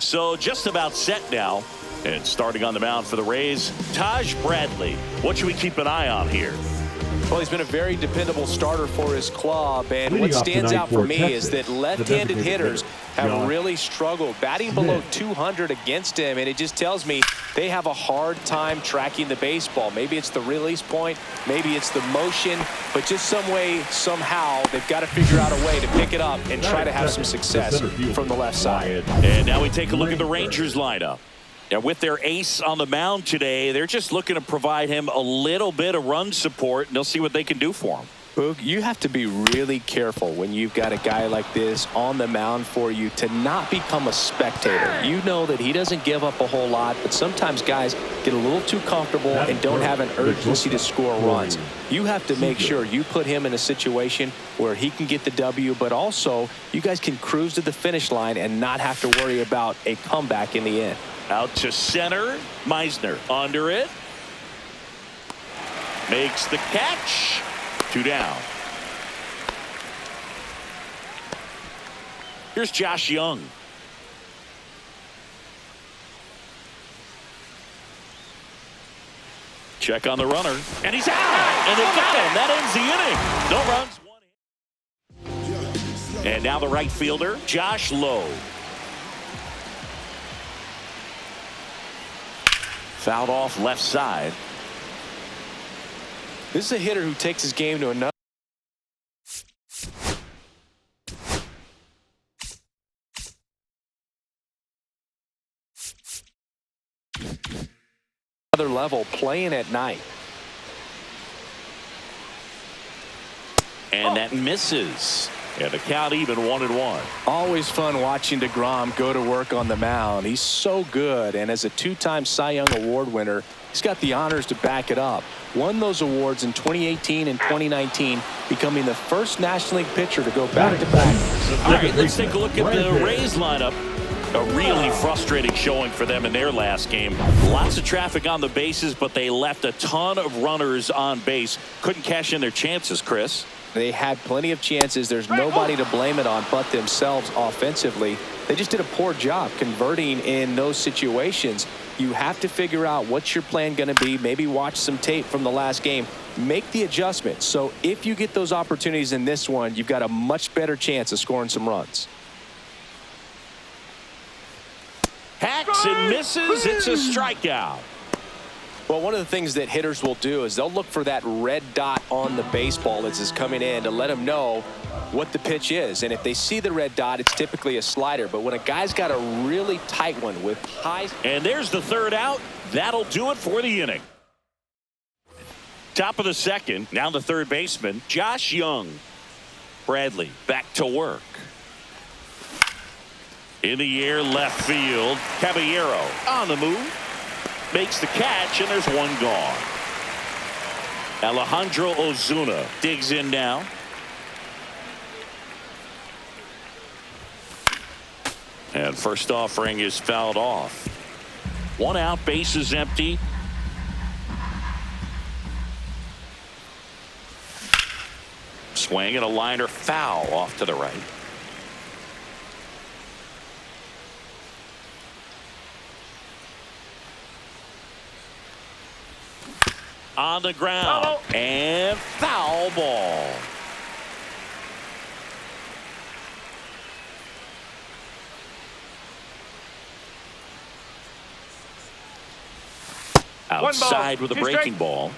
So just about set now. And starting on the mound for the Rays, Taj Bradley. What should we keep an eye on here? Well, he's been a very dependable starter for his club, and what stands out for me is that left-handed hitters have really struggled, batting below 200 against him, and it just tells me they have a hard time tracking the baseball. Maybe it's the release point, maybe it's the motion, but just some way, somehow, they've got to figure out a way to pick it up and try to have some success from the left side. And now we take a look at the Rangers lineup. And with their ace on the mound today, they're just looking to provide him a little bit of run support, and they'll see what they can do for him. Boog, you have to be really careful when you've got a guy like this on the mound for you to not become a spectator. You know that he doesn't give up a whole lot, but sometimes guys get a little too comfortable and don't have an urgency to score runs. You have to make sure you put him in a situation where he can get the W, but also you guys can cruise to the finish line and not have to worry about a comeback in the end. Out to center. Meisner under it. Makes the catch. 2 down. Here's Josh Young. Check on the runner. And he's out. And they got him. That ends the inning. No runs. And now the right fielder, Josh Lowe. Fouled off left side. This is a hitter who takes his game to another level, playing at night. And that misses. And the count even 1-1. Always fun watching DeGrom go to work on the mound. He's so good, and as a 2-time Cy Young Award winner, he's got the honors to back it up. Won those awards in 2018 and 2019, becoming the first National League pitcher to go back-to-back. All right, let's take a look at the Rays lineup. A really frustrating showing for them in their last game. Lots of traffic on the bases, but they left a ton of runners on base. Couldn't cash in their chances, Chris. They had plenty of chances. There's nobody to blame it on but themselves offensively. They just did a poor job converting in those situations. You have to figure out what's your plan going to be. Maybe watch some tape from the last game. Make the adjustment. So if you get those opportunities in this one, you've got a much better chance of scoring some runs. Hacks and misses. It's a strikeout. Well, one of the things that hitters will do is they'll look for that red dot on the baseball as it's coming in to let them know what the pitch is. And if they see the red dot, it's typically a slider. But when a guy's got a really tight one with high... And there's the third out. That'll do it for the inning. Top of the second. Now the third baseman, Josh Young. Bradley back to work. In the air, left field. Caballero on the move. Makes the catch, and there's one gone. Alejandro Ozuna digs in now. And first offering is fouled off. 1 out, base is empty. Swing and a liner foul off to the right. On the ground. And foul ball. Outside with a breaking ball.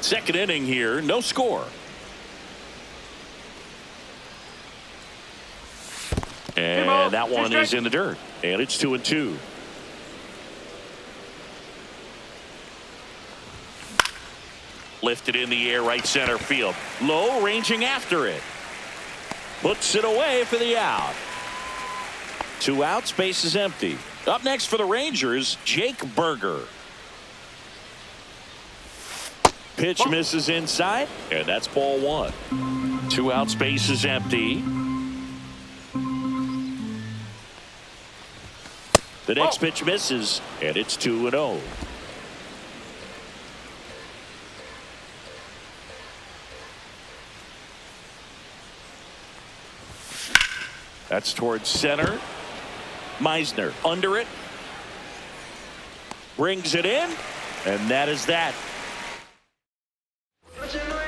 Second inning here, no score. And that one is in the dirt. And it's 2-2. Lifted in the air, right center field. Low, ranging after it. Puts it away for the out. 2 outs, base is empty. Up next for the Rangers, Jake Burger. Pitch misses inside, and that's ball 1. 2 outs, base is empty. The next pitch misses, and it's 2-0. That's towards center. Meisner under it. Brings it in. And that is that.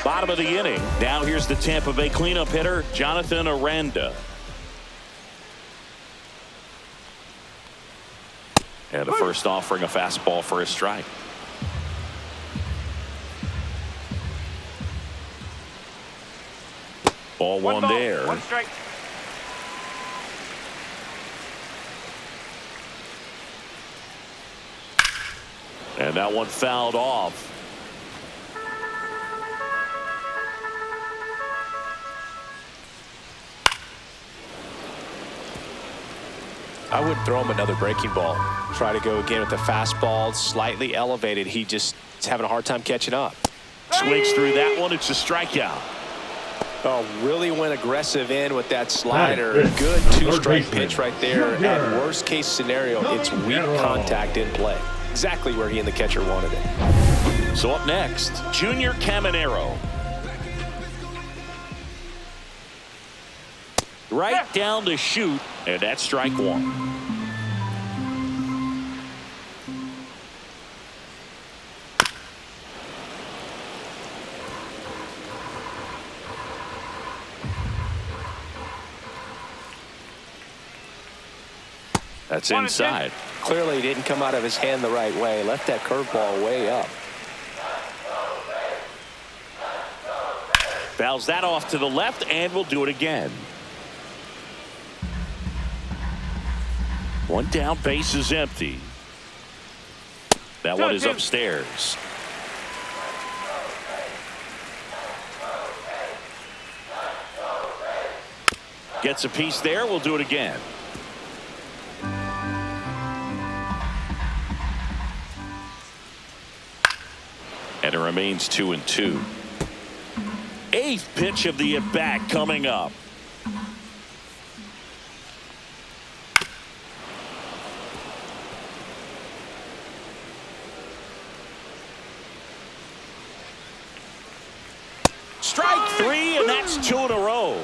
Bottom of the inning. Now here's the Tampa Bay cleanup hitter, Jonathan Aranda. And the first offering a fastball for a strike. Ball one there. 1 strike. And that one fouled off. I would throw him another breaking ball. Try to go again with the fastball, slightly elevated. He just is having a hard time catching up. Swings through that one. It's a strikeout. Oh, really went aggressive in with that slider. Good two-strike pitch right there. At worst case scenario, it's weak contact in play. Exactly where he and the catcher wanted it. So up next, Junior Caminero. Right down to shoot, and that's strike one. That's inside. Clearly didn't come out of his hand the right way. Left that curveball way up. Fouls that off to the left, and we'll do it again. One down, base is empty. That one is upstairs. Gets a piece there. We'll do it again. And it remains 2-2. Eighth pitch of the at-bat coming up. Strike three, and that's 2 in a row.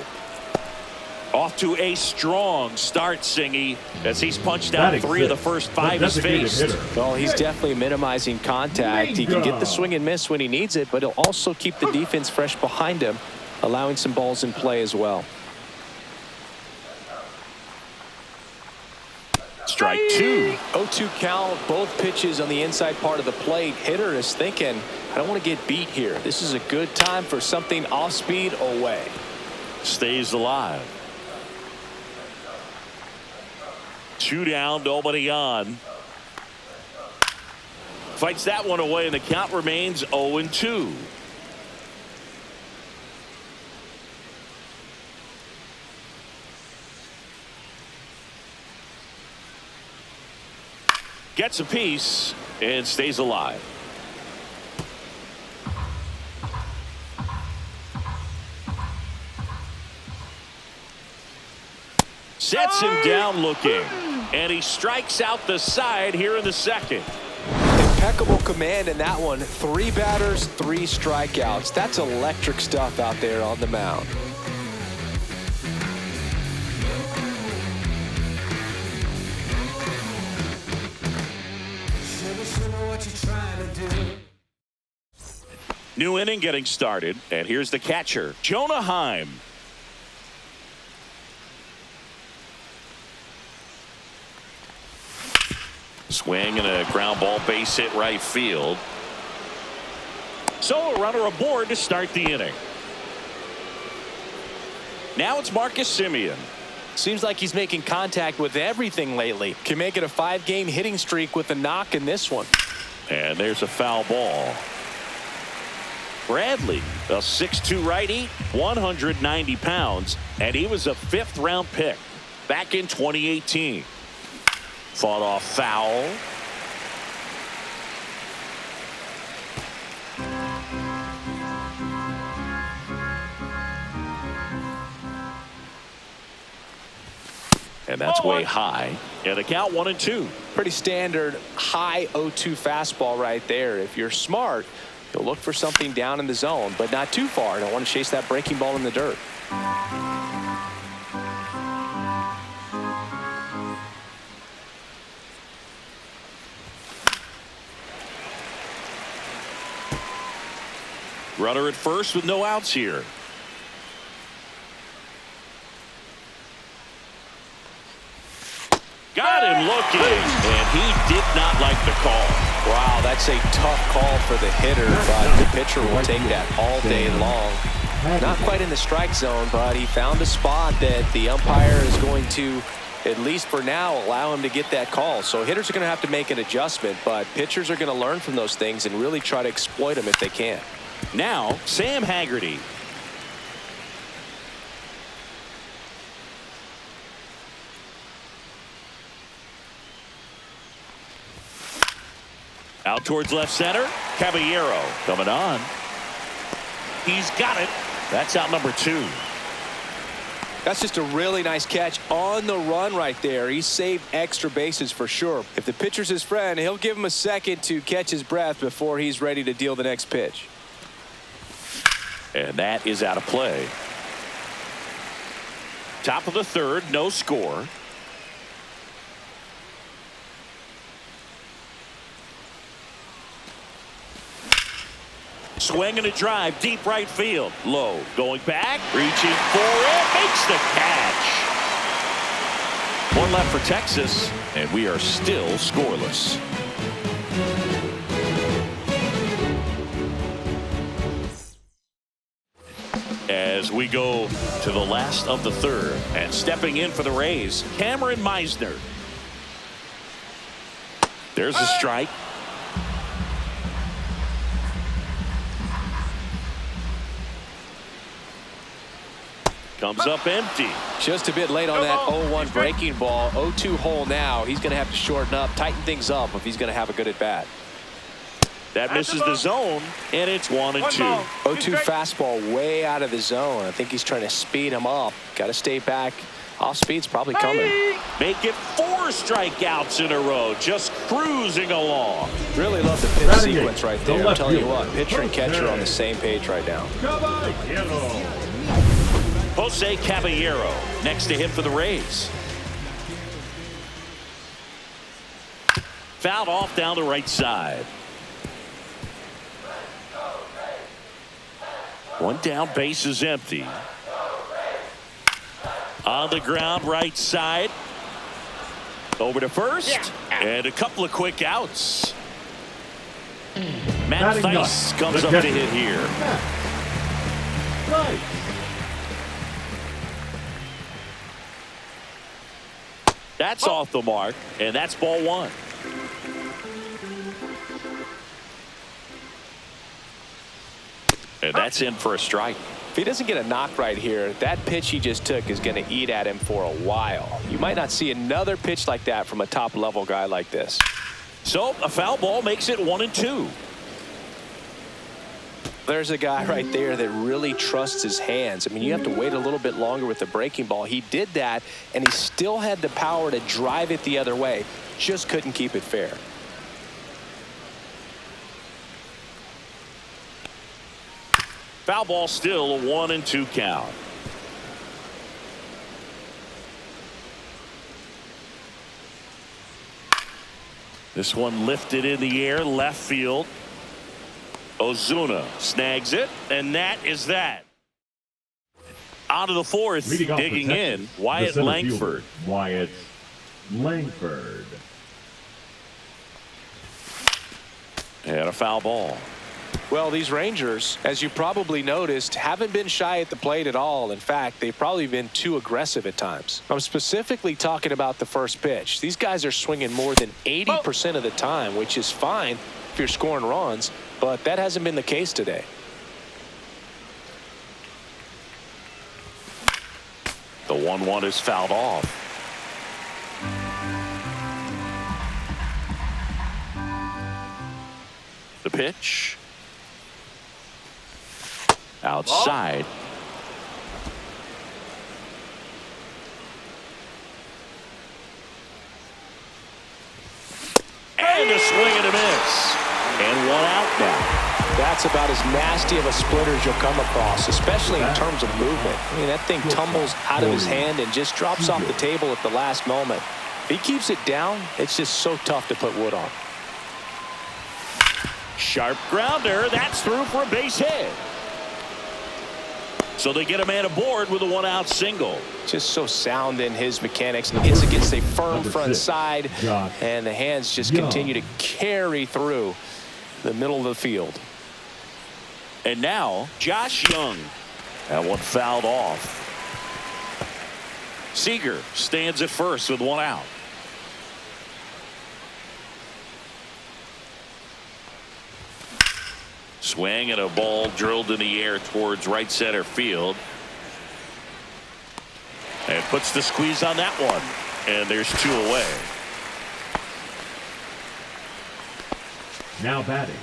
Off to a strong start, Singy, as he's punched out 3 of the first 5 he's faced. Well, he's definitely minimizing contact. He can get the swing and miss when he needs it, but he'll also keep the defense fresh behind him, allowing some balls in play as well. Strike 2. 0-2 count, both pitches on the inside part of the plate. Hitter is thinking, I don't want to get beat here. This is a good time for something off speed away. Stays alive. 2 down, nobody on. Fights that one away, and the count remains 0-2. Gets a piece and stays alive. Sets him down looking, and he strikes out the side here in the second. Impeccable command in that one. 3 batters, 3 strikeouts. That's electric stuff out there on the mound. New inning getting started, and here's the catcher, Jonah Heim. Swing and a ground ball, base hit right field. So a runner aboard to start the inning. Now it's Marcus Semien. Seems like he's making contact with everything lately. Can make it a 5-game hitting streak with a knock in this one. And there's a foul ball. Bradley, a 6'2 righty, 190 pounds, and he was a 5th-round pick back in 2018. Fought off foul. And that's way high. And the count 1-2. Pretty standard high 0-2 fastball right there. If you're smart, you'll look for something down in the zone, but not too far. Don't want to chase that breaking ball in the dirt. Runner at first with no outs here. Got him looking, and he did not like the call. Wow, that's a tough call for the hitter, but the pitcher will take that all day long. Not quite in the strike zone, but he found a spot that the umpire is going to, at least for now, allow him to get that call. So hitters are going to have to make an adjustment, but pitchers are going to learn from those things and really try to exploit them if they can. Now, Sam Haggerty. Out towards left center. Caballero coming on. He's got it. That's out number 2. That's just a really nice catch on the run right there. He saved extra bases for sure. If the pitcher's his friend, he'll give him a second to catch his breath before he's ready to deal the next pitch. And that is out of play. Top of the third, no score. Swing and a drive, deep right field. Low, going back, reaching for it, makes the catch. One left for Texas, and we are still scoreless. As we go to the last of the third, and stepping in for the Rays, Cameron Meisner. There's a strike. Comes up empty. Just a bit late on that 0-1 breaking ball. 0-2 hole now. He's going to have to shorten up, tighten things up if he's going to have a good at bat. That misses the zone, and it's 1-2. 0-2 fastball way out of the zone. I think he's trying to speed him up. Got to stay back. Off speed's probably coming. Make it 4 strikeouts in a row, just cruising along. Really love the pitch sequence right there. I'm telling you what, pitcher and catcher on the same page right now. Jose Caballero next to him for the Rays. Fouled off down the right side. One down, base is empty. On the ground, right side. Over to first, and a couple of quick outs. Matt Thaiss comes up to hit here. That's off the mark, and that's ball 1. And that's in for a strike. If he doesn't get a knock right here, that pitch he just took is going to eat at him for a while. You might not see another pitch like that from a top-level guy like this. So a foul ball makes it 1-2. There's a guy right there that really trusts his hands. I mean, you have to wait a little bit longer with the breaking ball. He did that, and he still had the power to drive it the other way. Just couldn't keep it fair. Foul ball, still a 1-2 count. This one lifted in the air, left field. Ozuna snags it, and that is that. Out of the fourth, digging in, Wyatt Langford. Wyatt Langford. And a foul ball. Well, these Rangers, as you probably noticed, haven't been shy at the plate at all. In fact, they've probably been too aggressive at times. I'm specifically talking about the first pitch. These guys are swinging more than 80% of the time, which is fine if you're scoring runs, but that hasn't been the case today. The 1-1 is fouled off. The pitch. Outside. And a swing and a miss. And one out now. That's about as nasty of a splitter as you'll come across, especially in terms of movement. I mean, that thing tumbles out of his hand and just drops off the table at the last moment. If he keeps it down, it's just so tough to put wood on. Sharp grounder. That's through for a base hit. So they get a man aboard with a one-out single. Just so sound in his mechanics. Hits against a firm front side, and the hands just continue to carry through the middle of the field. And now Josh Young. That one fouled off. Seager stands at first with one out. Swing and a ball drilled in the air towards right center field. And puts the squeeze on that one. And there's two away. Now batting,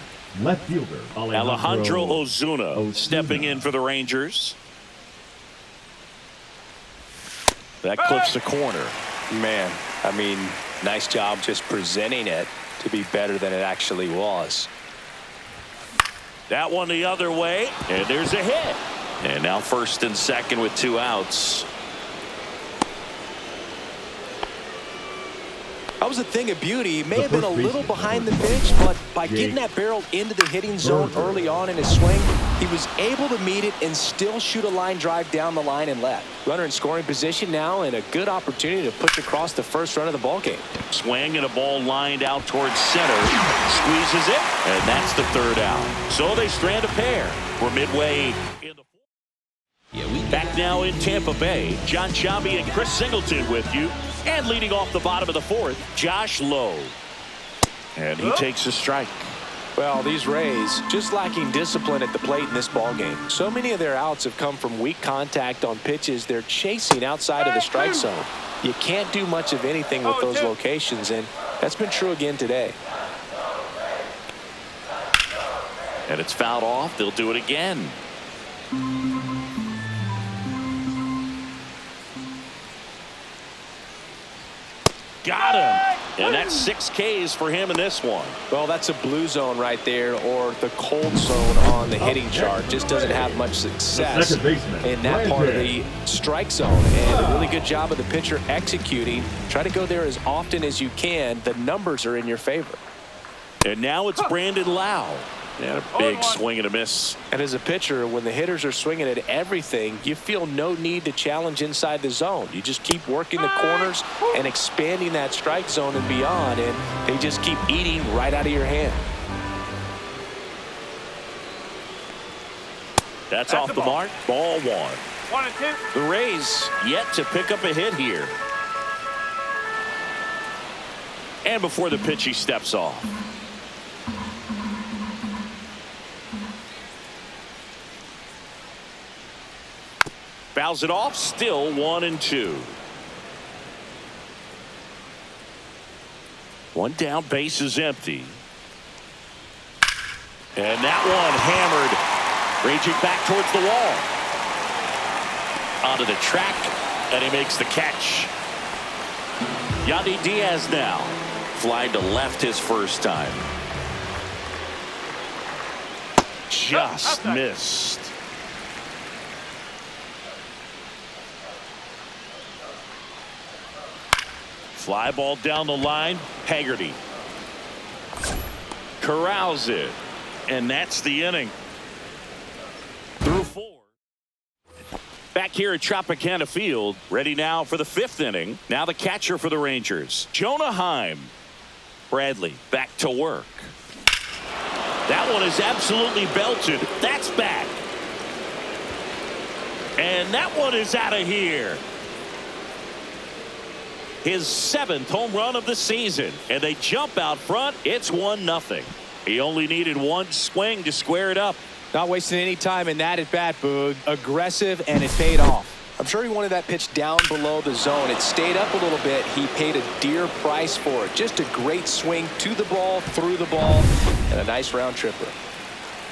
left fielder Alejandro Ozuna stepping in for the Rangers. That clips the corner. Man, I mean, nice job just presenting it to be better than it actually was. That one the other way, and there's a hit. And now first and second with two outs. That was a thing of beauty. He may have been a little behind the pitch, but by getting that barrel into the hitting zone early on in his swing, he was able to meet it and still shoot a line drive down the line and left. Runner in scoring position now, and a good opportunity to push across the first run of the ball game. Swing and a ball lined out towards center. Squeezes it, and that's the third out. So they strand a pair. We're midway in the fourth. Back now in Tampa Bay, Jon Sciambi and Chris Singleton with you. And leading off the bottom of the fourth, Josh Lowe. And he takes a strike. Well, these Rays just lacking discipline at the plate in this ball game. So many of their outs have come from weak contact on pitches they're chasing outside of the strike zone. You can't do much of anything with those locations, and that's been true again today. And it's fouled off. They'll do it again. Got him. And that's 6 Ks for him in this one. Well, that's a blue zone right there, or the cold zone on the hitting chart. Just doesn't have much success in that part of the strike zone. And a really good job of the pitcher executing. Try to go there as often as you can. The numbers are in your favor. And now it's Brandon Lowe. And a big swing and a miss. And as a pitcher, when the hitters are swinging at everything, you feel no need to challenge inside the zone. You just keep working the corners and expanding that strike zone and beyond, and they just keep eating right out of your hand. That's off the mark. Ball one. 1-2. The Rays yet to pick up a hit here. And before the pitch, he steps off. Fouls it off, still 1-2. One down, base is empty. And that one hammered, raging back towards the wall. Onto the track, and he makes the catch. Yandy Diaz now, flying to left his first time. Just missed. Fly ball down the line. Haggerty corrals it, and that's the inning. Through 4. Back here at Tropicana Field, ready now for the 5th inning. Now the catcher for the Rangers, Jonah Heim. Bradley back to work. That one is absolutely belted. That's back. And that one is out of here. His 7th home run of the season, and they jump out front. It's 1-0. He only needed one swing to square it up. Not wasting any time in that at bat, Boog. Aggressive, and it paid off. I'm sure he wanted that pitch down below the zone. It stayed up a little bit. He paid a dear price for it. Just a great swing to the ball, through the ball, and a nice round tripper.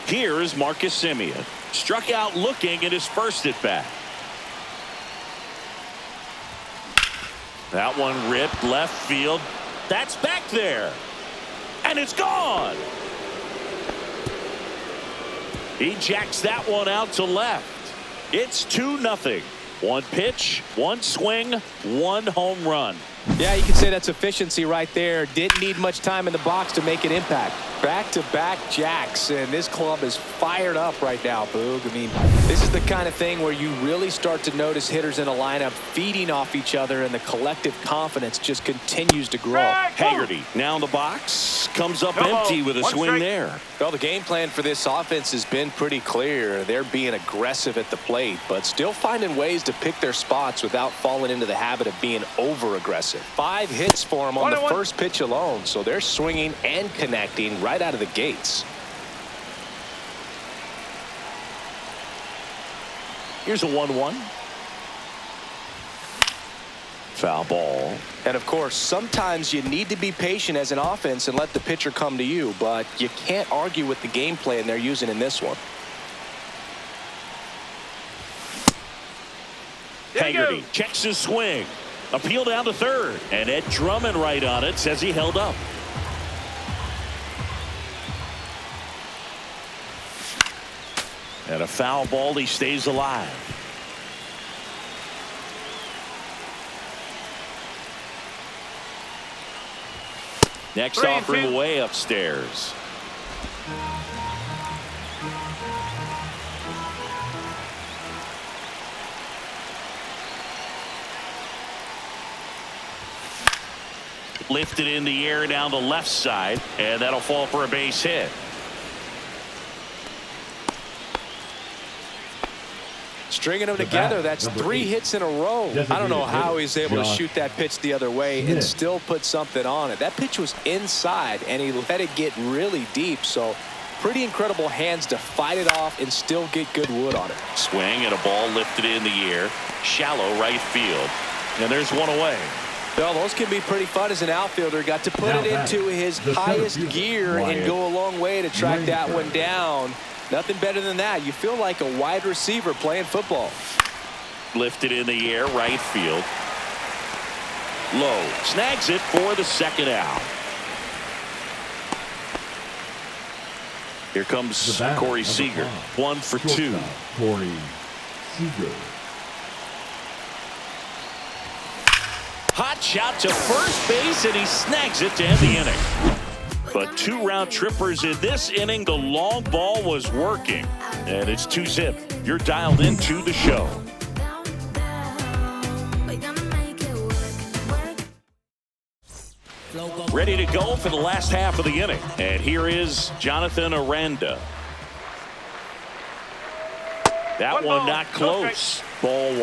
Here is Marcus Semien. Struck out looking at his first at bat. That one ripped left field. That's back there. And it's gone. He jacks that one out to left. It's 2-0. One pitch, one swing, one home run. Yeah, you can say that's efficiency right there. Didn't need much time in the box to make an impact. Back-to-back jacks, and this club is fired up right now, Boog. I mean, this is the kind of thing where you really start to notice hitters in a lineup feeding off each other, and the collective confidence just continues to grow. Haggerty now in the box, comes up empty with a swing there. Well, the game plan for this offense has been pretty clear. They're being aggressive at the plate, but still finding ways to pick their spots without falling into the habit of being over-aggressive. 5 hits for them on the first pitch alone, so they're swinging and connecting right out of the gates. Here's a 1-1. Foul ball. And of course, sometimes you need to be patient as an offense and let the pitcher come to you, but you can't argue with the game plan they're using in this one. Haggerty checks his swing. Appeal down to third, and Ed Drummond right on it, says he held up. And a foul ball, he stays alive. Next offering way upstairs. Lifted in the air down the left side, and that'll fall for a base hit. Stringing them together, that's 3 hits in a row. I don't know how he's able to shoot that pitch the other way and still put something on it. That pitch was inside, and he let it get really deep, so pretty incredible hands to fight it off and still get good wood on it. Swing and a ball lifted in the air, shallow right field, and there's one away. Well, those can be pretty fun as an outfielder. Got to put it into his highest gear and go a long way to track that one down. Nothing better than that. You feel like a wide receiver playing football. Lifted in the air, right field. Low snags it for the second out. Here comes Corey Seager. 1 for 2. Corey Seager. Hot shot to first base, and he snags it to end the inning. But 2 round trippers in this inning. The long ball was working, and it's 2-zip. You're dialed into the show. Ready to go for the last half of the inning, and here is Jonathan Aranda. That one not close. Ball 1.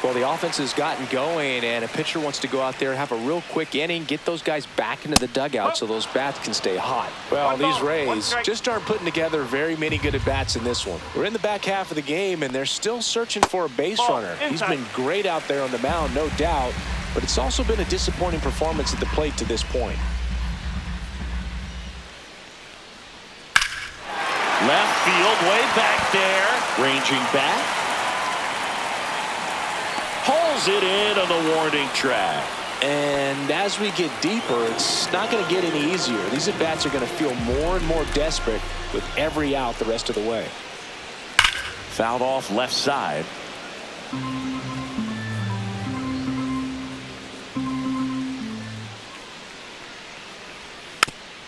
Well, the offense has gotten going, and a pitcher wants to go out there, have a real quick inning, get those guys back into the dugout so those bats can stay hot. Well, these Rays just aren't putting together very many good at-bats in this one. We're in the back half of the game, and they're still searching for a base runner. He's been great out there on the mound, no doubt, but it's also been a disappointing performance at the plate to this point. Left field, way back there. Ranging back. Pulls it in on the warning track. And as we get deeper, it's not going to get any easier. These at-bats are going to feel more and more desperate with every out the rest of the way. Fouled off left side.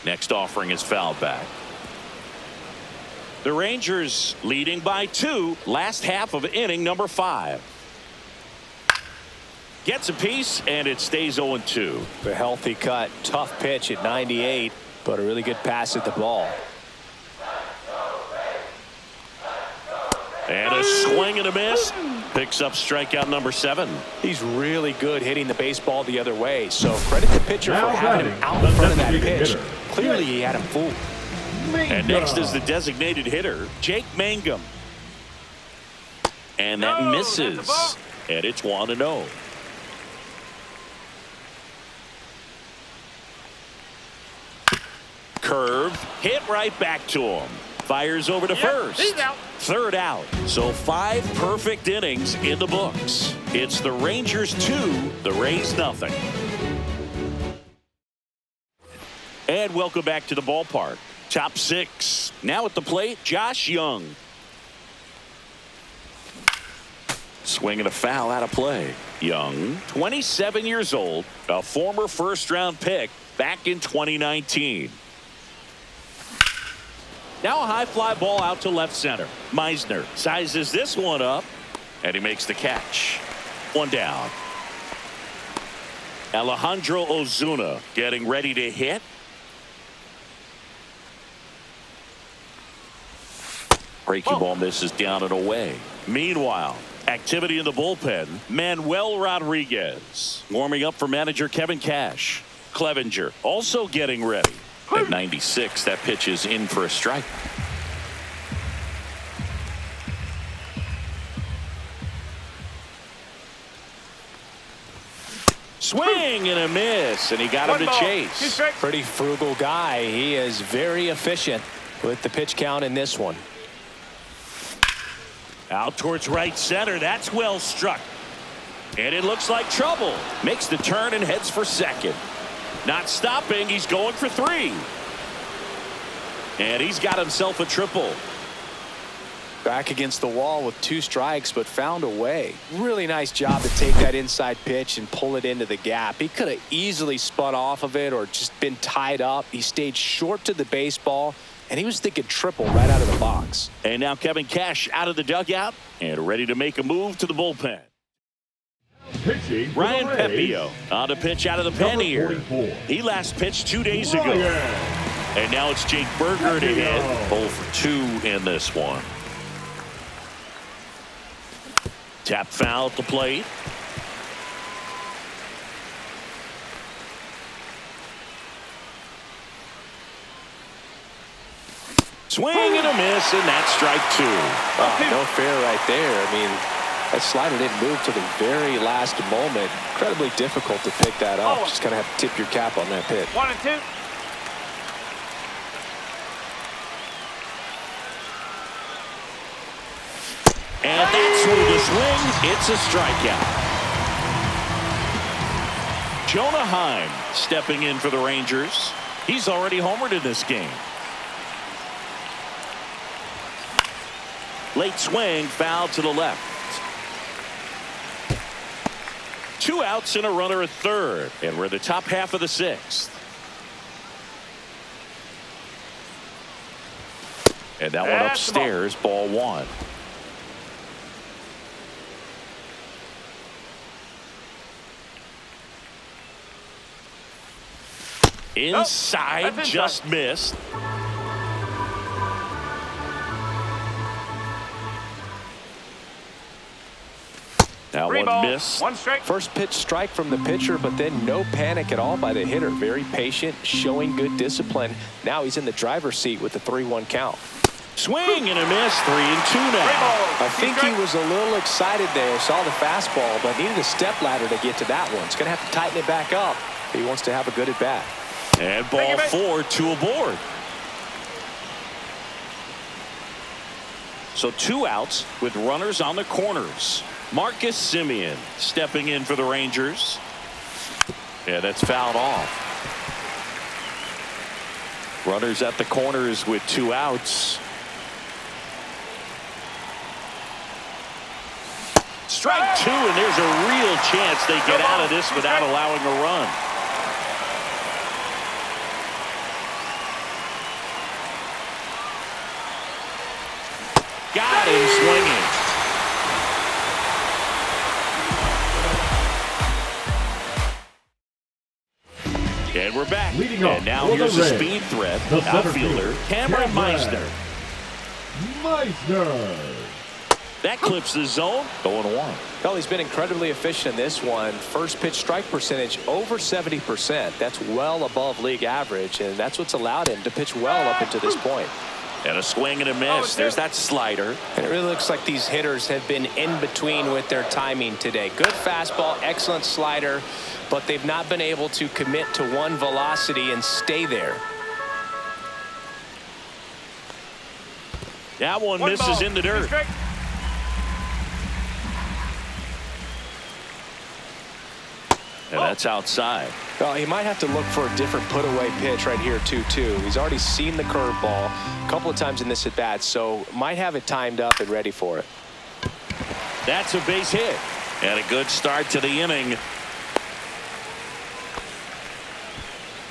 Next offering is fouled back. The Rangers leading by 2. Last half of inning number 5. Gets a piece, and it stays 0-2. A healthy cut, tough pitch at 98, but a really good pass at the ball. And a swing and a miss. Picks up strikeout number 7. He's really good hitting the baseball the other way, so credit the pitcher for having him out in front of that pitch. Clearly he had him fooled. And next is the designated hitter, Jake Mangum. And that misses. And it's 1-0. Curve, hit right back to him. Fires over to first. He's out. Third out. So 5 perfect innings in the books. It's the Rangers 2, the Rays nothing. And welcome back to the ballpark. Top 6. Now at the plate, Josh Young. Swinging a foul out of play. Young, 27 years old, a former first-round pick back in 2019. Now a high fly ball out to left center. Meisner sizes this one up, and he makes the catch. One down. Alejandro Ozuna getting ready to hit. Breaking ball misses down and away. Meanwhile, activity in the bullpen. Manuel Rodriguez warming up for manager Kevin Cash. Clevenger also getting ready. At 96, that pitch is in for a strike. Swing and a miss, and he got him to chase. Pretty frugal guy. He is very efficient with the pitch count in this one. Out towards right center. That's well struck. And it looks like trouble. Makes the turn and heads for second. Not stopping. He's going for three. And he's got himself a triple. Back against the wall with 2 strikes, but found a way. Really nice job to take that inside pitch and pull it into the gap. He could have easily spun off of it or just been tied up. He stayed short to the baseball, and he was thinking triple right out of the box. And now Kevin Cash out of the dugout and ready to make a move to the bullpen. Pitching for Ryan the Rays, Pepio on a pitch out of the pen number here. 44. He last pitched 2 days ago. Ryan And now it's Jake Burger to hit. Pepio. 0 for 2 in this one. Tap foul at the plate. Swing and a miss, and that's strike 2. No fair right there. I mean, that slider didn't move to the very last moment. Incredibly difficult to pick that up. Just kind of have to tip your cap on that pitch. 1 and 2. And that's with the swing. It's a strikeout. Jonah Heim stepping in for the Rangers. He's already homered in this game. Late swing, foul to the left. 2 outs and a runner at third. And we're in the top half of the 6th. And that one upstairs, ball 1. Inside, just missed. Now one miss. 1 strike. First pitch strike from the pitcher, but then no panic at all by the hitter. Very patient, showing good discipline. Now he's in the driver's seat with the 3-1 count. Swing and a miss. 3-2 now. I think he was a little excited there. Saw the fastball, but needed a step ladder to get to that one. He's going to have to tighten it back up if he wants to have a good at bat. And ball 4, 2 aboard. So 2 outs with runners on the corners. Marcus Semien stepping in for the Rangers. Yeah, that's fouled off. Runners at the corners with 2 outs. Strike 2, and there's a real chance they get out of this without allowing a run. Got him swinging. And we're back. Leading off And now for the here's a Rays, speed threat. the center Outfielder fielder, Cameron Meisner. Meisner. That clips the zone. 0-1. Well, he's been incredibly efficient in this one. First pitch strike percentage over 70%. That's well above league average, and that's what's allowed him to pitch well up until this point. And a swing and a miss. There's that slider. And it really looks like these hitters have been in between with their timing today. Good fastball, excellent slider, but they've not been able to commit to one velocity and stay there. That one misses in the dirt. And that's outside. Well, he might have to look for a different put-away pitch right here, too. He's already seen the curveball a couple of times in this at-bat, so might have it timed up and ready for it. That's a base hit. And a good start to the inning.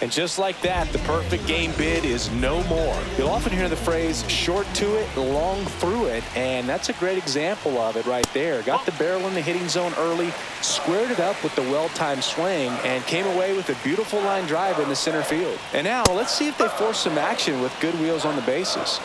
And just like that, the perfect game bid is no more. You'll often hear the phrase, short to it, long through it, and that's a great example of it right there. Got the barrel in the hitting zone early, squared it up with the well-timed swing, and came away with a beautiful line drive in the center field. And now, let's see if they force some action with good wheels on the bases.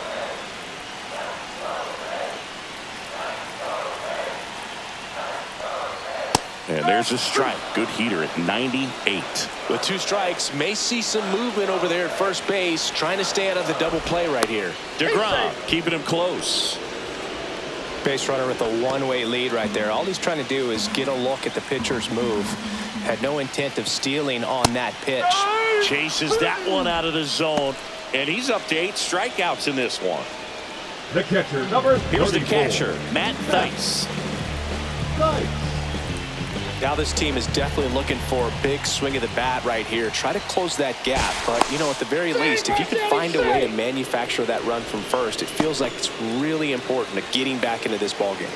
And there's a strike. Good heater at 98. With 2 strikes, may see some movement over there at first base, trying to stay out of the double play right here. DeGrom keeping him close. Base runner with a one-way lead right there. All he's trying to do is get a look at the pitcher's move. Had no intent of stealing on that pitch. Chases that one out of the zone, and he's up to 8 strikeouts in this one. The catcher, number 34. Here's the catcher, Matt Thaiss. Now this team is definitely looking for a big swing of the bat right here. Try to close that gap. But, you know, at the very least, if you can find a way to manufacture that run from first, it feels like it's really important to getting back into this ballgame.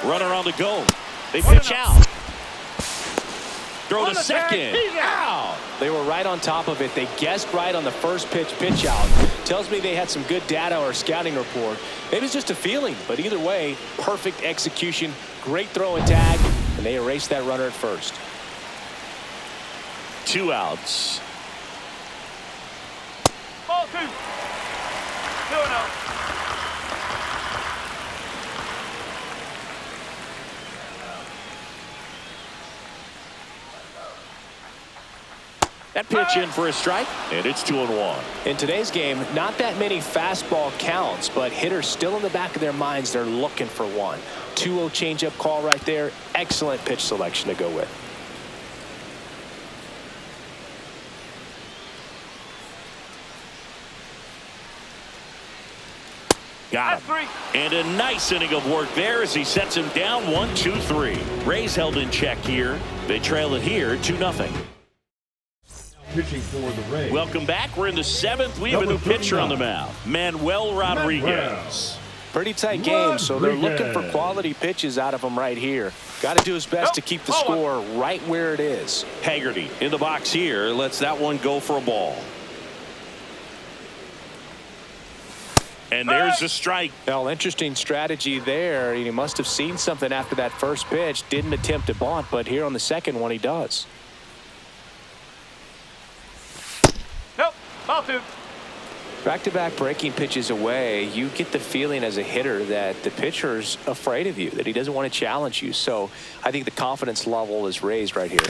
Runner on the go. They pitch out. Throw to second. Out. They were right on top of it. They guessed right on the first pitch out. Tells me they had some good data or scouting report. Maybe it's just a feeling, but either way, perfect execution, great throw and tag, and they erased that runner at first. 2 outs. Ball 2. 2-0. That pitch in for a strike, and it's 2-1. In today's game, not that many fastball counts, but hitters still in the back of their minds, they're looking for one. 2-0 changeup call right there. Excellent pitch selection to go with. Got him. And a nice inning of work there as he sets him down 1-2-3. Rays held in check here. They trail it here 2-0. Pitching for the Rays. Welcome back. We're in the 7th. We have a new pitcher on the mound, Manuel Rodriguez. Pretty tight game, so they're looking for quality pitches out of him right here. Got to do his best to keep the score right where it is. Haggerty in the box here. Lets that one go for a ball. And there's a strike. Well, interesting strategy there. He must have seen something after that first pitch. Didn't attempt to bunt, but here on the second one he does. Nope. Ball 2. Back-to-back breaking pitches away, you get the feeling as a hitter that the pitcher's afraid of you, that he doesn't want to challenge you. So I think the confidence level is raised right here.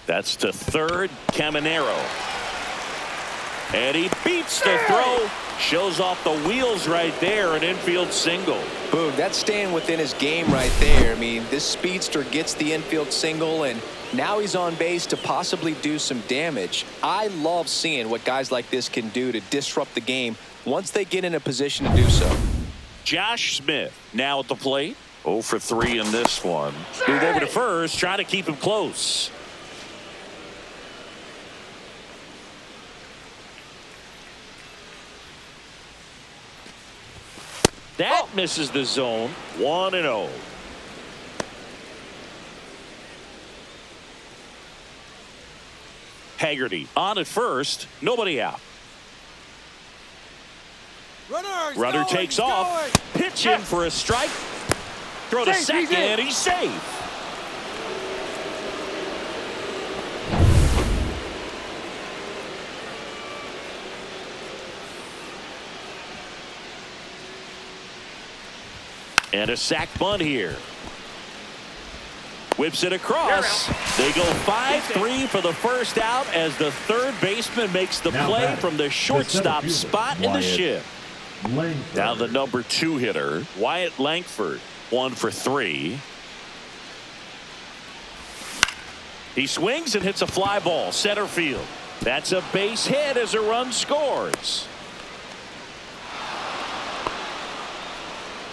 That's to third, Caminero. And he beats the throw. Shows off the wheels right there, an infield single. Boog, that's staying within his game right there. I mean, this speedster gets the infield single, and now he's on base to possibly do some damage. I love seeing what guys like this can do to disrupt the game once they get in a position to do so. Josh Smith now at the plate. 0 for 3 in this one. Move over to first, trying to keep him close. That misses the zone. 1-0. Haggerty on at first. Nobody out. Runner takes off. Pitch in for a strike. Throw to second. He's safe. And a sac bunt here. Whips it across. They go 5-3 for the first out as the third baseman makes the play from the shortstop spot in the shift. Now the number 2 hitter, Wyatt Langford, 1 for 3. He swings and hits a fly ball center field. That's a base hit as a run scores.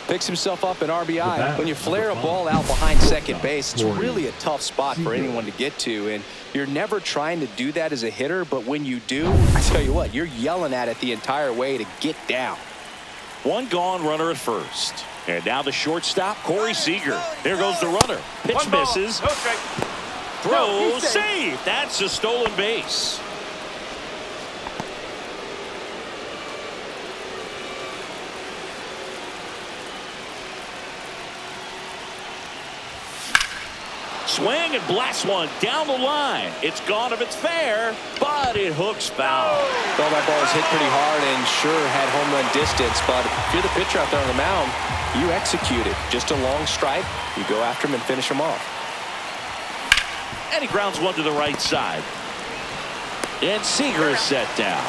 Picks himself up an RBI. When you flare a ball out behind second base, it's really a tough spot for anyone to get to, and you're never trying to do that as a hitter, but when you do, I tell you what, you're yelling at it the entire way to get down. One gone, runner at first. And now the shortstop, Corey Seager. There goes the runner. Pitch misses. No strike. Throw, save. That's a stolen base. Swing and blast one down the line. It's gone if it's fair, but it hooks foul. Well, that ball was hit pretty hard and sure had home run distance, but if you're the pitcher out there on the mound, you execute it. Just a long strike. You go after him and finish him off. And he grounds one to the right side. And Seager is set down.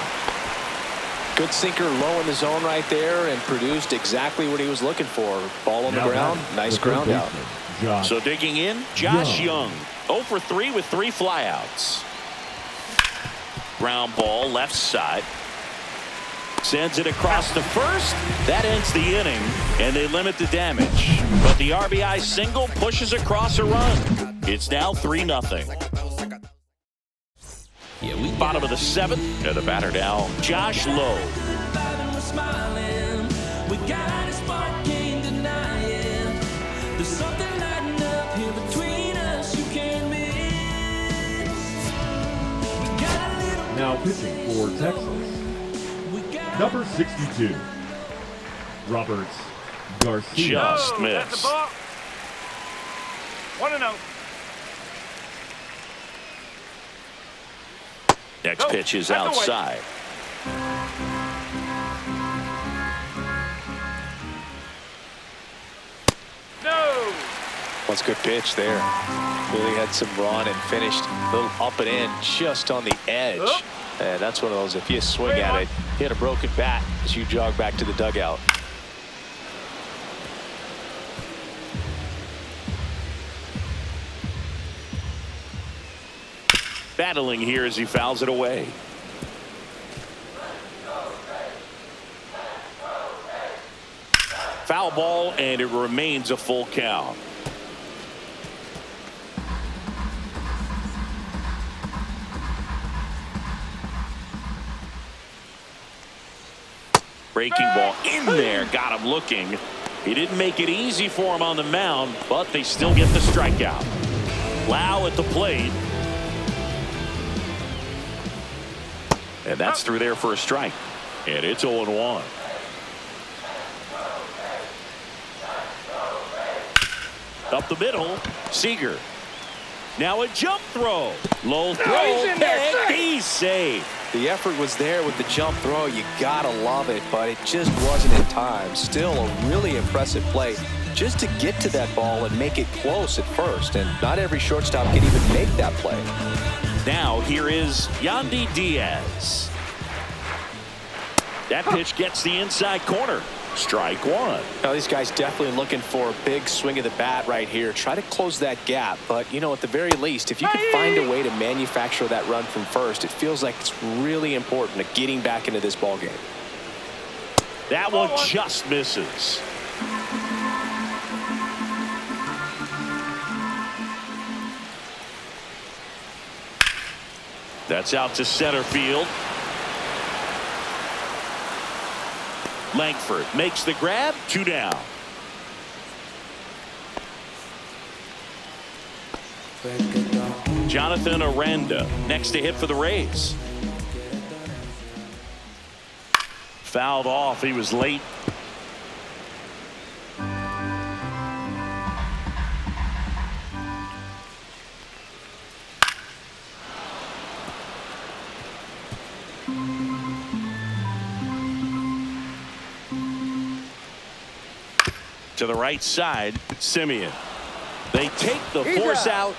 Good sinker low in the zone right there and produced exactly what he was looking for. Ball on the ground. Nice ground out. So digging in, Josh Young. 0 for 3 with 3 flyouts. Ground ball left side. Sends it across to first. That ends the inning, and they limit the damage. But the RBI single pushes across a run. It's now 3-0. Bottom of the 7th, and the batter now, Josh Lowe. Now pitching for Texas, number 62, Roberts Garcia. Just That's a missed. ball. 1-0. Next pitch is That's away. outside. No. That's a good pitch there. Really had some run and finished a little up and in just on the edge. Oh. And that's one of those, if you swing at it, hit a broken bat as you jog back to the dugout. Battling here as he fouls it away. Foul ball, and it remains a full count. Breaking ball in there, got him looking. He didn't make it easy for him on the mound, but they still get the strikeout. Lau at the plate. And that's through there for a strike. And it's 0-1. Up the middle, Seager. Now a jump throw. Low throw, pick, he's safe. The effort was there with the jump throw. You gotta love it, but it just wasn't in time. Still a really impressive play just to get to that ball and make it close at first. And not every shortstop can even make that play. Now here is Yandy Diaz. That pitch gets the inside corner. Strike one. Now these guys definitely looking for a big swing of the bat right here. Try to close that gap, but you know, at the very least, if you can find a way to manufacture that run from first, it feels like it's really important to getting back into this ball game. That one just misses. That's out to center field. Langford makes the grab. 2 down. Jonathan Aranda next to hit for the Rays. Fouled off. He was late. To the right side, Simeon. They take the force out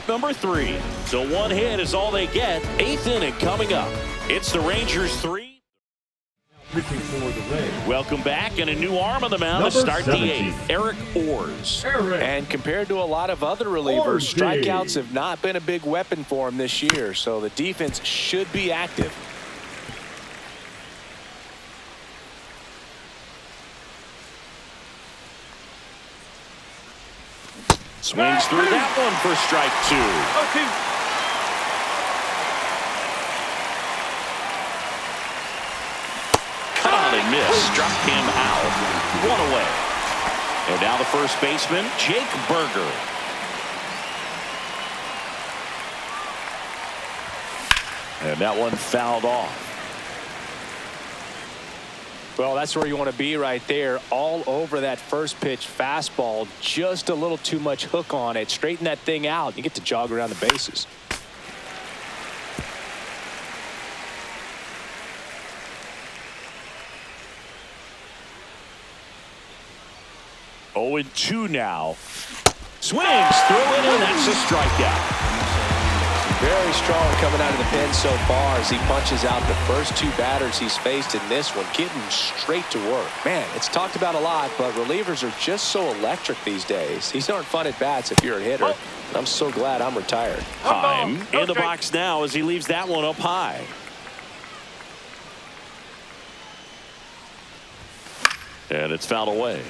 number 3. So one hit is all they get. 8th inning coming up. It's the Rangers 3. Pitching for the Rays, Welcome back, and a new arm on the mound to Number start 17. the 8th. Eric Orrs. Eric. And compared to a lot of other relievers, Ortiz. strikeouts have not been a big weapon for him this year, so the defense should be active. Swings through that one for strike 2. 0-2. Cut on and miss. Struck him out. 1 away. And now the first baseman, Jake Burger. And that one fouled off. Well, that's where you want to be right there. All over that first pitch fastball. Just a little too much hook on it. Straighten that thing out. You get to jog around the bases. Oh, 0-2 now. Swings through it, and that's a strikeout. Very strong coming out of the pen so far as he punches out the first 2 batters he's faced in this one, getting straight to work. Man, it's talked about a lot, but relievers are just so electric these days. These aren't fun at bats if you're a hitter. I'm so glad I'm retired. Heim in the box now as he leaves that one up high. And it's fouled away.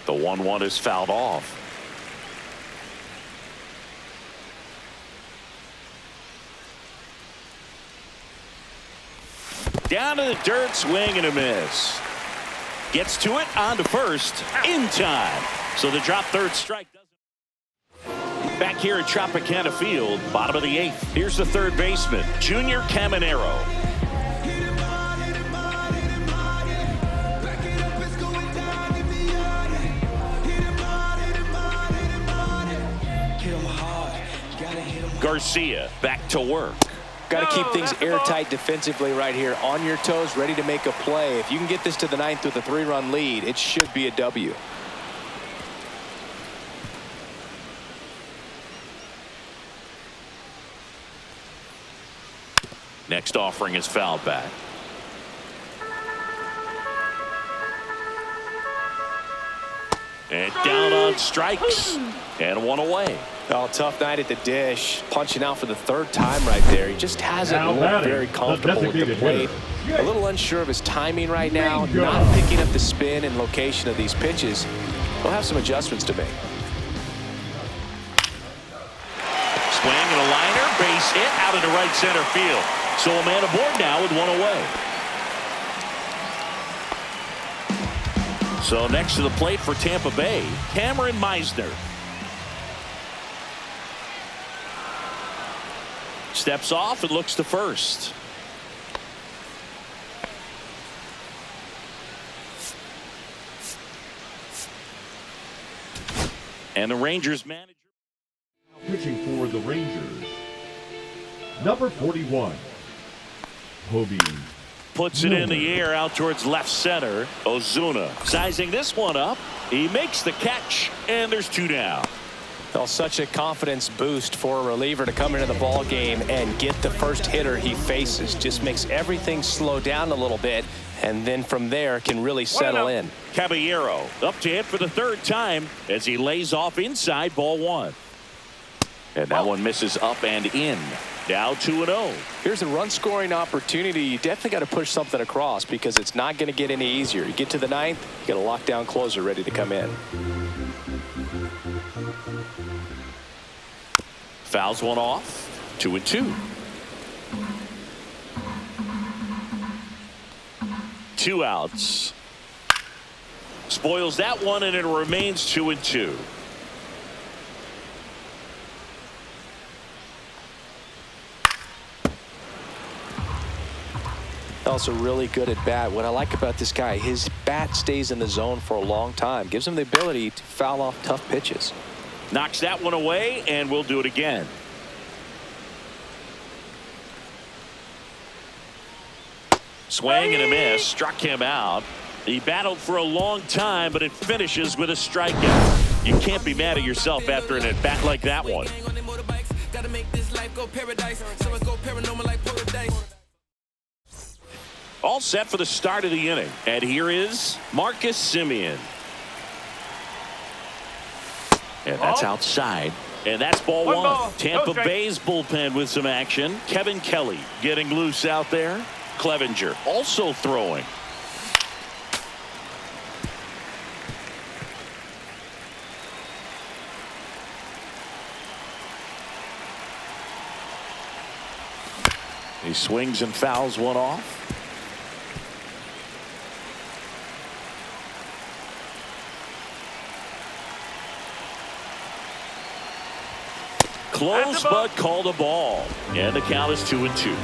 The 1-1 is fouled off. Down to the dirt, swing and a miss. Gets to it, on to first, in time. So the drop third strike doesn't. Back here at Tropicana Field, bottom of the 8th. Here's the third baseman, Junior Caminero. Garcia back to work. Got to keep things airtight defensively right here. On your toes, ready to make a play. If you can get this to the 9th with a 3-run lead, it should be a W. Next offering is fouled back. And down on strikes. And 1 away. Oh, tough night at the dish. Punching out for the 3rd time right there. He just hasn't looked very comfortable with the plate. A little unsure of his timing right now. Not picking up the spin and location of these pitches. He'll have some adjustments to make. Swing and a liner. Base hit out into right center field. So a man aboard now with 1 away. So next to the plate for Tampa Bay, Cameron Meisner. Steps off and looks to first. And the Rangers manager. Pitching for the Rangers, number 41, Hobie. Puts it in the air out towards left center. Ozuna sizing this one up. He makes the catch, and there's 2 down. Well, such a confidence boost for a reliever to come into the ball game and get the first hitter he faces. Just makes everything slow down a little bit, and then from there can really settle in. Caballero up to hit for the 3rd time as he lays off inside, ball 1. And that one misses up and in. Now 2-0. Here's a run scoring opportunity. You definitely got to push something across because it's not going to get any easier. You get to the 9th, you got a lockdown closer ready to come in. Fouls one off. 2-2. 2 outs. Spoils that one, and it remains 2-2. Also really good at bat. What I like about this guy, his bat stays in the zone for a long time. Gives him the ability to foul off tough pitches. Knocks that one away, and we'll do it again. Swing and a miss. Struck him out. He battled for a long time, but it finishes with a strikeout. You can't be mad at yourself after an at-bat like that one. All set for the start of the inning. And here is Marcus Semien. And that's outside. And that's ball One one. ball, Tampa no strike. Bay's bullpen with some action. Kevin Kelly getting loose out there. Clevenger also throwing. He swings and fouls one off. Close but called a ball. And the count is 2-2.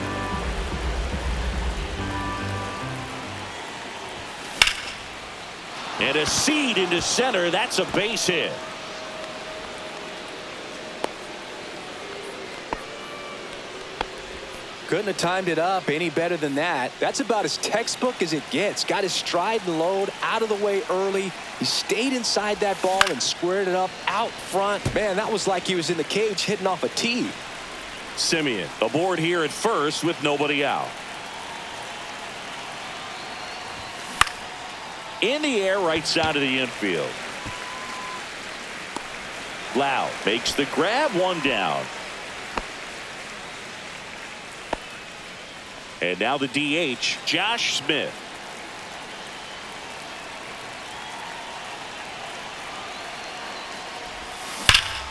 And a seed into center. That's a base hit. Couldn't have timed it up any better than that. That's about as textbook as it gets. Got his stride and load out of the way early. He stayed inside that ball and squared it up out front. Man, that was like he was in the cage hitting off a tee. Simeon aboard here at first with nobody out. In the air, right side of the infield. Lau makes the grab, one down. And now the DH, Josh Smith.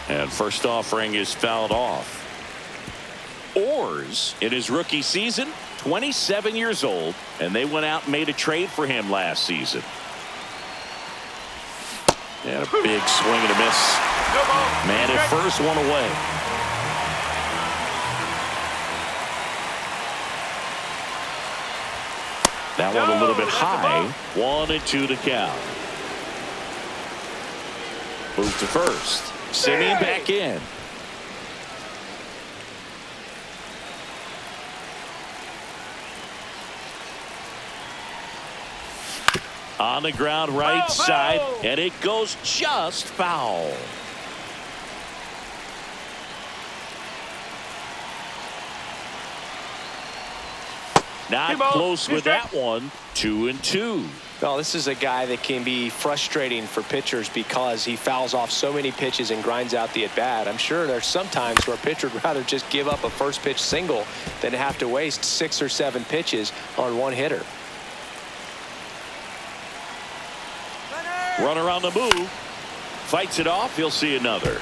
And first offering is fouled off. Orrs in his rookie season, 27 years old, and they went out and made a trade for him last season. And a big swing and a miss. No ball. Man at first, one away. That one a little bit high. 1-2 to count. Move to first. Simeon back in. On the ground right side, and it goes just foul. Not close with that one. 2-2. Well, this is a guy that can be frustrating for pitchers because he fouls off so many pitches and grinds out the at-bat. I'm sure there's some times where a pitcher would rather just give up a first pitch single than have to waste 6 or 7 pitches on one hitter. Runner on the move. Fights it off. He'll see another.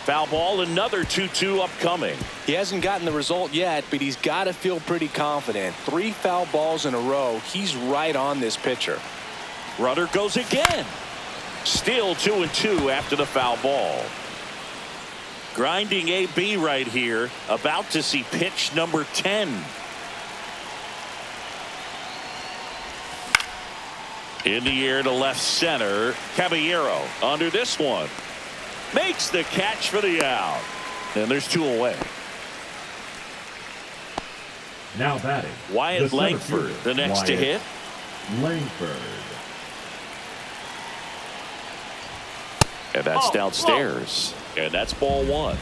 Foul ball, another 2-2 upcoming. He hasn't gotten the result yet, but he's got to feel pretty confident. 3 foul balls in a row. He's right on this pitcher. Runner goes again. Still 2-2 after the foul ball. Grinding AB right here. About to see pitch number 10. In the air to left center. Caballero under this one. Makes the catch for the out. And there's 2 away. Now batting. Wyatt the center Langford, fielder, the next to Wyatt hit. Langford. And that's downstairs. And that's ball 1.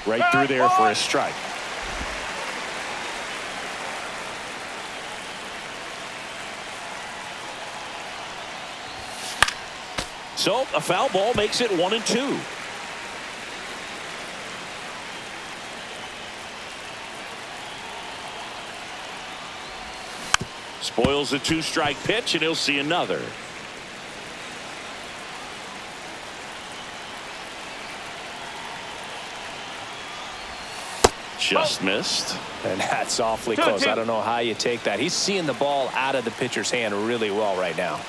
Right through there for a strike. So a foul ball makes it 1-2. Spoils the 2-strike pitch, and he'll see another. Just missed. And that's awfully close. I don't know how you take that. He's seeing the ball out of the pitcher's hand really well right now.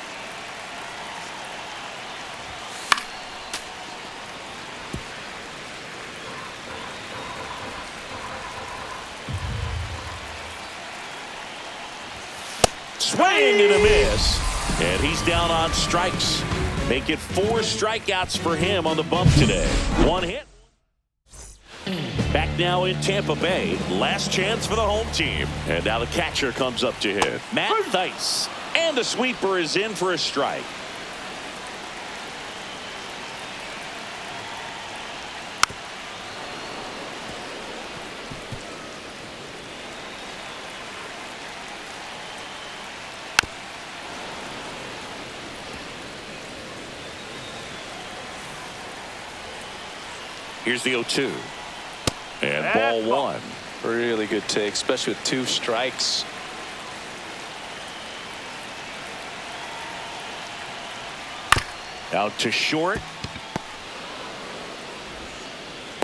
Swing and a miss. And he's down on strikes. Make it 4 strikeouts for him on the bump today. 1 hit. Back now in Tampa Bay. Last chance for the home team. And now the catcher comes up to hit. Matt Thaiss. And the sweeper is in for a strike. Here's the 0-2. And That's ball ball. 1. Really good take, especially with 2 strikes. Out to short.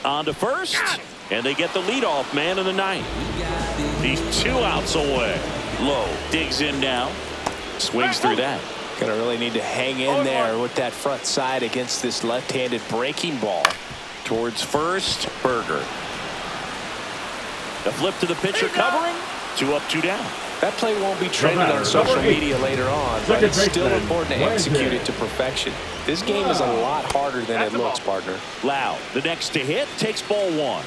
On to first. And they get the leadoff man in the ninth. He's 2 outs away. Lowe digs in now. Swings through that. Gonna really need to hang in there with that front side against this left-handed breaking ball. Towards first, Berger. The flip to the pitcher covering. 2 up, 2 down. That play won't be trending on social media later on, but it's still important to execute it to perfection. This game is a lot harder than it looks, partner. Lau, the next to hit, takes ball 1.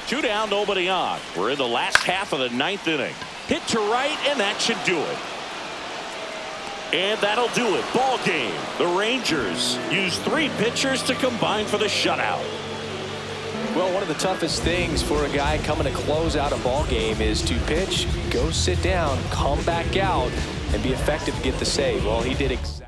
2 down, nobody on. We're in the last half of the 9th inning. Hit to right, and that should do it. And that'll do it. Ball game. The Rangers use 3 pitchers to combine for the shutout. Well, one of the toughest things for a guy coming to close out a ball game is to pitch, go sit down, come back out, and be effective to get the save. Well, he did exactly.